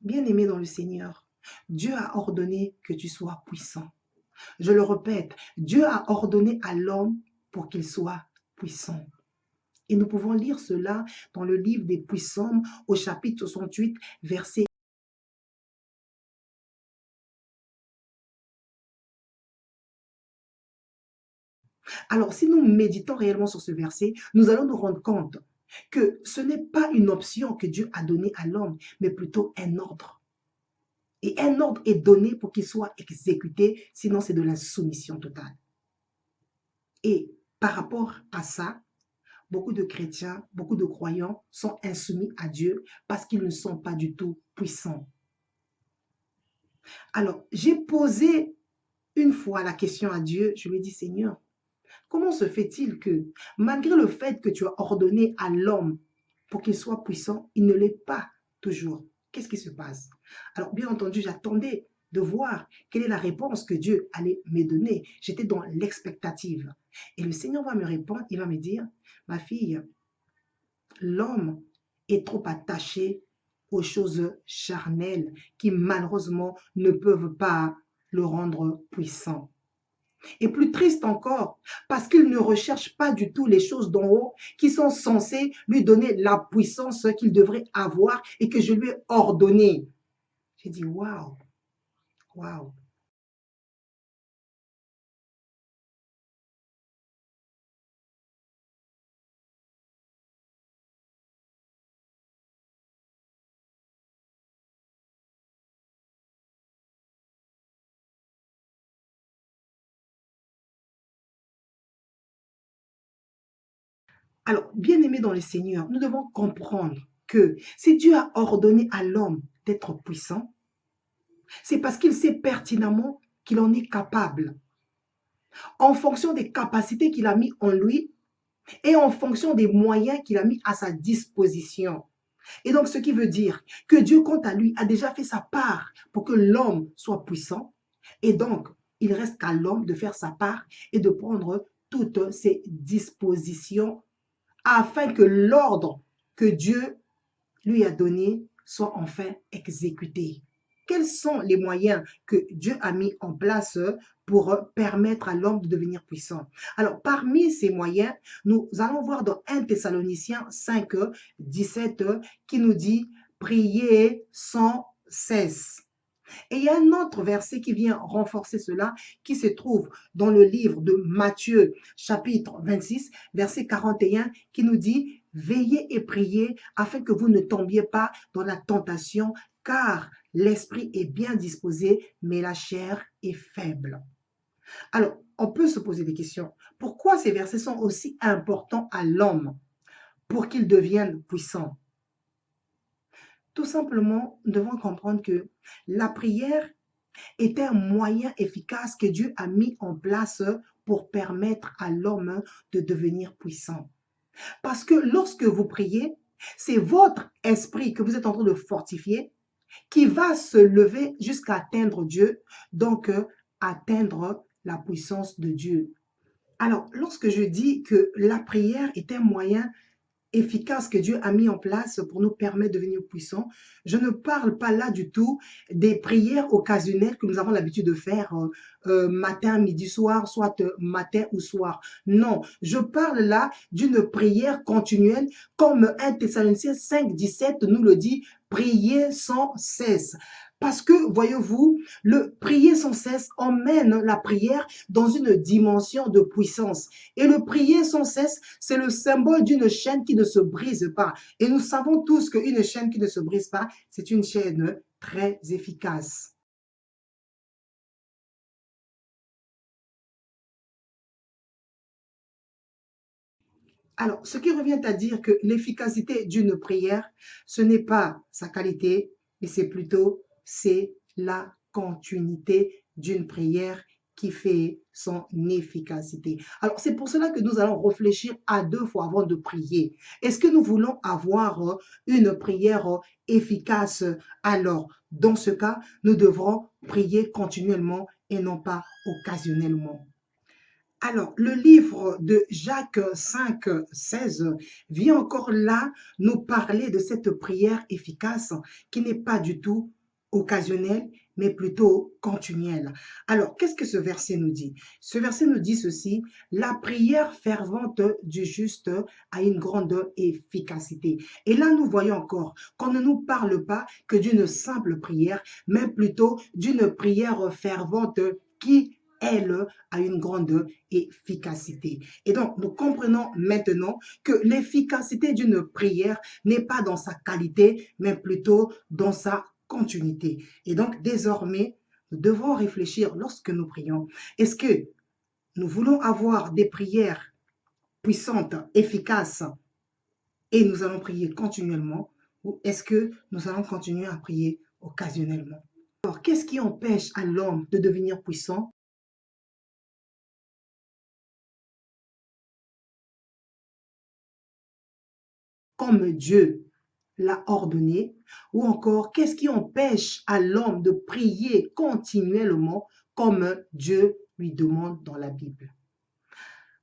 Bien-aimé dans le Seigneur, Dieu a ordonné que tu sois puissant. Je le répète, Dieu a ordonné à l'homme pour qu'il soit puissant. Et nous pouvons lire cela dans le livre des Psaumes au chapitre 68, verset. Alors, si nous méditons réellement sur ce verset, nous allons nous rendre compte que ce n'est pas une option que Dieu a donnée à l'homme, mais plutôt un ordre. Et un ordre est donné pour qu'il soit exécuté, sinon c'est de l'insoumission totale. Et par rapport à ça, beaucoup de chrétiens, beaucoup de croyants sont insoumis à Dieu parce qu'ils ne sont pas du tout puissants. Alors, j'ai posé une fois la question à Dieu, je lui ai dit, Seigneur, comment se fait-il que, malgré le fait que tu as ordonné à l'homme pour qu'il soit puissant, il ne l'est pas toujours? Qu'est-ce qui se passe? Alors, bien entendu, j'attendais de voir quelle est la réponse que Dieu allait me donner. J'étais dans l'expectative. Et le Seigneur va me répondre, il va me dire, ma fille, l'homme est trop attaché aux choses charnelles qui malheureusement ne peuvent pas le rendre puissant. Et plus triste encore, parce qu'il ne recherche pas du tout les choses d'en haut qui sont censées lui donner la puissance qu'il devrait avoir et que je lui ai ordonné. J'ai dit, waouh, waouh. Alors, bien-aimé dans le Seigneur, nous devons comprendre que si Dieu a ordonné à l'homme d'être puissant, c'est parce qu'il sait pertinemment qu'il en est capable, en fonction des capacités qu'il a mis en lui et en fonction des moyens qu'il a mis à sa disposition. Et donc, ce qui veut dire que Dieu, quant à lui, a déjà fait sa part pour que l'homme soit puissant. Et donc, il reste qu'à l'homme de faire sa part et de prendre toutes ses dispositions afin que l'ordre que Dieu lui a donné soit enfin exécuté. Quels sont les moyens que Dieu a mis en place pour permettre à l'homme de devenir puissant? Alors, parmi ces moyens, nous allons voir dans 1 Thessaloniciens 5, 17, qui nous dit « Priez sans cesse ». Et il y a un autre verset qui vient renforcer cela, qui se trouve dans le livre de Matthieu, chapitre 26, verset 41, qui nous dit « Veillez et priez afin que vous ne tombiez pas dans la tentation, car l'esprit est bien disposé, mais la chair est faible. » Alors, on peut se poser des questions. Pourquoi ces versets sont aussi importants à l'homme pour qu'il devienne puissant? Tout simplement, nous devons comprendre que la prière est un moyen efficace que Dieu a mis en place pour permettre à l'homme de devenir puissant. Parce que lorsque vous priez, c'est votre esprit que vous êtes en train de fortifier qui va se lever jusqu'à atteindre Dieu, donc atteindre la puissance de Dieu. Alors, lorsque je dis que la prière est un moyen efficace que Dieu a mis en place pour nous permettre de devenir puissants. Je ne parle pas là du tout des prières occasionnelles que nous avons l'habitude de faire matin, midi, soir, soit matin ou soir. Non, je parle là d'une prière continuelle comme 1 Thessaloniciens 5, 17 nous le dit, priez sans cesse. Parce que, voyez-vous, le prier sans cesse emmène la prière dans une dimension de puissance. Et le prier sans cesse, c'est le symbole d'une chaîne qui ne se brise pas. Et nous savons tous qu'une chaîne qui ne se brise pas, c'est une chaîne très efficace. Alors, ce qui revient à dire que l'efficacité d'une prière, ce n'est pas sa qualité, mais c'est plutôt c'est la continuité d'une prière qui fait son efficacité. Alors, c'est pour cela que nous allons réfléchir à deux fois avant de prier. Est-ce que nous voulons avoir une prière efficace? Alors, dans ce cas, nous devrons prier continuellement et non pas occasionnellement. Alors, le livre de Jacques 5, 16 vient encore là nous parler de cette prière efficace qui n'est pas du tout occasionnelle, mais plutôt continuelle. Alors, qu'est-ce que ce verset nous dit? Ce verset nous dit ceci: la prière fervente du juste a une grande efficacité. Et là, nous voyons encore qu'on ne nous parle pas que d'une simple prière, mais plutôt d'une prière fervente qui, elle, a une grande efficacité. Et donc, nous comprenons maintenant que l'efficacité d'une prière n'est pas dans sa qualité, mais plutôt dans sa continuité. Et donc, désormais, nous devons réfléchir lorsque nous prions. Est-ce que nous voulons avoir des prières puissantes, efficaces, et nous allons prier continuellement, ou est-ce que nous allons continuer à prier occasionnellement? Alors, qu'est-ce qui empêche à l'homme de devenir puissant? Comme Dieu l'a ordonné, ou encore qu'est-ce qui empêche à l'homme de prier continuellement comme Dieu lui demande dans la Bible?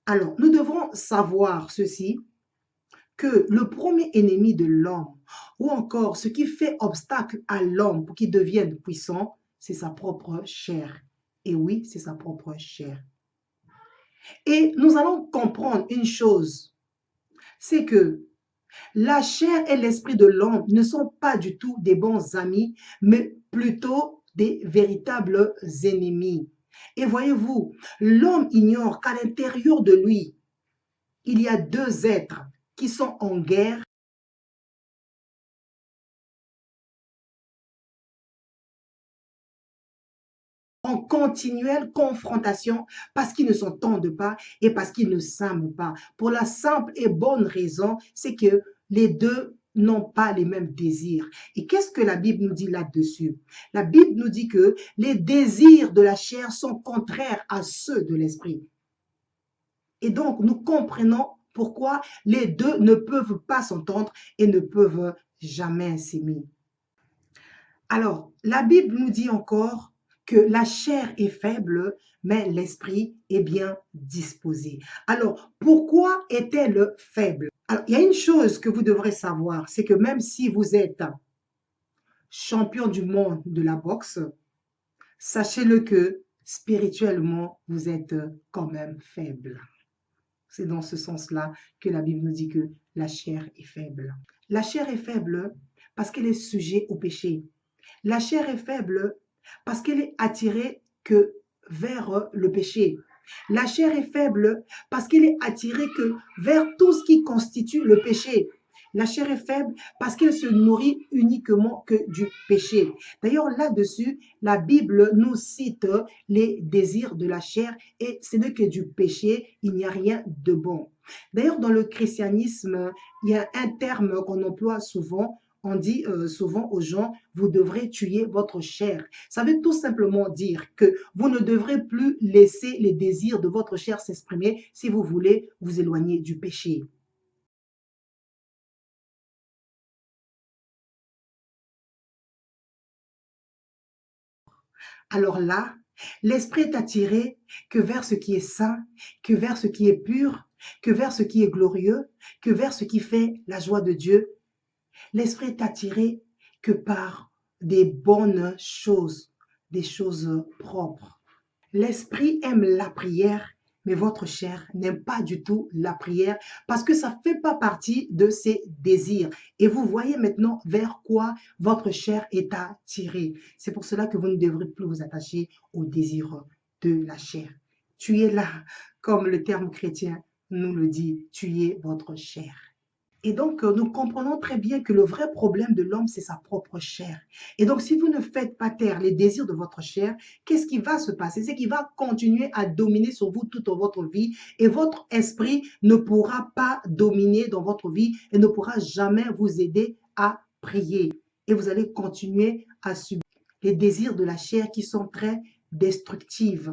Alors, nous devons savoir ceci, que le premier ennemi de l'homme, ou encore ce qui fait obstacle à l'homme pour qu'il devienne puissant, c'est sa propre chair. Et oui, c'est sa propre chair. Et nous allons comprendre une chose, c'est que la chair et l'esprit de l'homme ne sont pas du tout des bons amis, mais plutôt des véritables ennemis. Et voyez-vous, l'homme ignore qu'à l'intérieur de lui, il y a deux êtres qui sont en guerre, en continuelle confrontation, parce qu'ils ne s'entendent pas et parce qu'ils ne s'aiment pas. Pour la simple et bonne raison, c'est que les deux n'ont pas les mêmes désirs. Et qu'est-ce que la Bible nous dit là-dessus? La Bible nous dit que les désirs de la chair sont contraires à ceux de l'esprit. Et donc, nous comprenons pourquoi les deux ne peuvent pas s'entendre et ne peuvent jamais s'aimer. Alors, la Bible nous dit encore que la chair est faible, mais l'esprit est bien disposé. Alors, pourquoi est-elle faible? Alors, il y a une chose que vous devrez savoir, c'est que même si vous êtes champion du monde de la boxe, sachez-le que spirituellement, vous êtes quand même faible. C'est dans ce sens-là que la Bible nous dit que la chair est faible. La chair est faible parce qu'elle est sujette au péché. La chair est faible parce qu'elle est attirée que vers le péché. La chair est faible parce qu'elle est attirée que vers tout ce qui constitue le péché. La chair est faible parce qu'elle se nourrit uniquement que du péché. D'ailleurs, là-dessus, la Bible nous cite les désirs de la chair et ce n'est que du péché, il n'y a rien de bon. D'ailleurs, dans le christianisme, il y a un terme qu'on emploie souvent. On dit souvent aux gens, vous devrez tuer votre chair. Ça veut tout simplement dire que vous ne devrez plus laisser les désirs de votre chair s'exprimer si vous voulez vous éloigner du péché. Alors là, l'esprit est attiré que vers ce qui est saint, que vers ce qui est pur, que vers ce qui est glorieux, que vers ce qui fait la joie de Dieu. L'esprit est attiré que par des bonnes choses, des choses propres. L'esprit aime la prière, mais votre chair n'aime pas du tout la prière parce que ça ne fait pas partie de ses désirs. Et vous voyez maintenant vers quoi votre chair est attirée. C'est pour cela que vous ne devrez plus vous attacher aux désirs de la chair. Tu es là, comme le terme chrétien nous le dit, tu es votre chair. Et donc, nous comprenons très bien que le vrai problème de l'homme, c'est sa propre chair. Et donc, si vous ne faites pas taire les désirs de votre chair, qu'est-ce qui va se passer? C'est qu'il va continuer à dominer sur vous toute votre vie et votre esprit ne pourra pas dominer dans votre vie et ne pourra jamais vous aider à prier. Et vous allez continuer à subir les désirs de la chair qui sont très destructifs.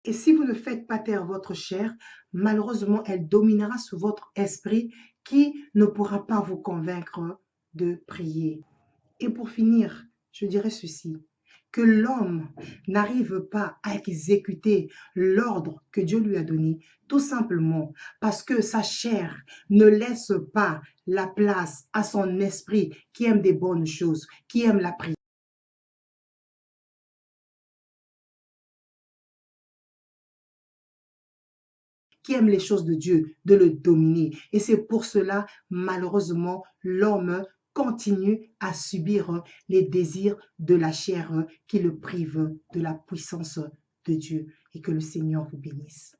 Et si vous ne faites pas taire votre chair, malheureusement, elle dominera sur votre esprit qui ne pourra pas vous convaincre de prier. Et pour finir, je dirais ceci, que l'homme n'arrive pas à exécuter l'ordre que Dieu lui a donné, tout simplement parce que sa chair ne laisse pas la place à son esprit qui aime des bonnes choses, qui aime la prière, qui aime les choses de Dieu, de le dominer. Et c'est pour cela, malheureusement, l'homme continue à subir les désirs de la chair qui le privent de la puissance de Dieu. Et que le Seigneur vous bénisse.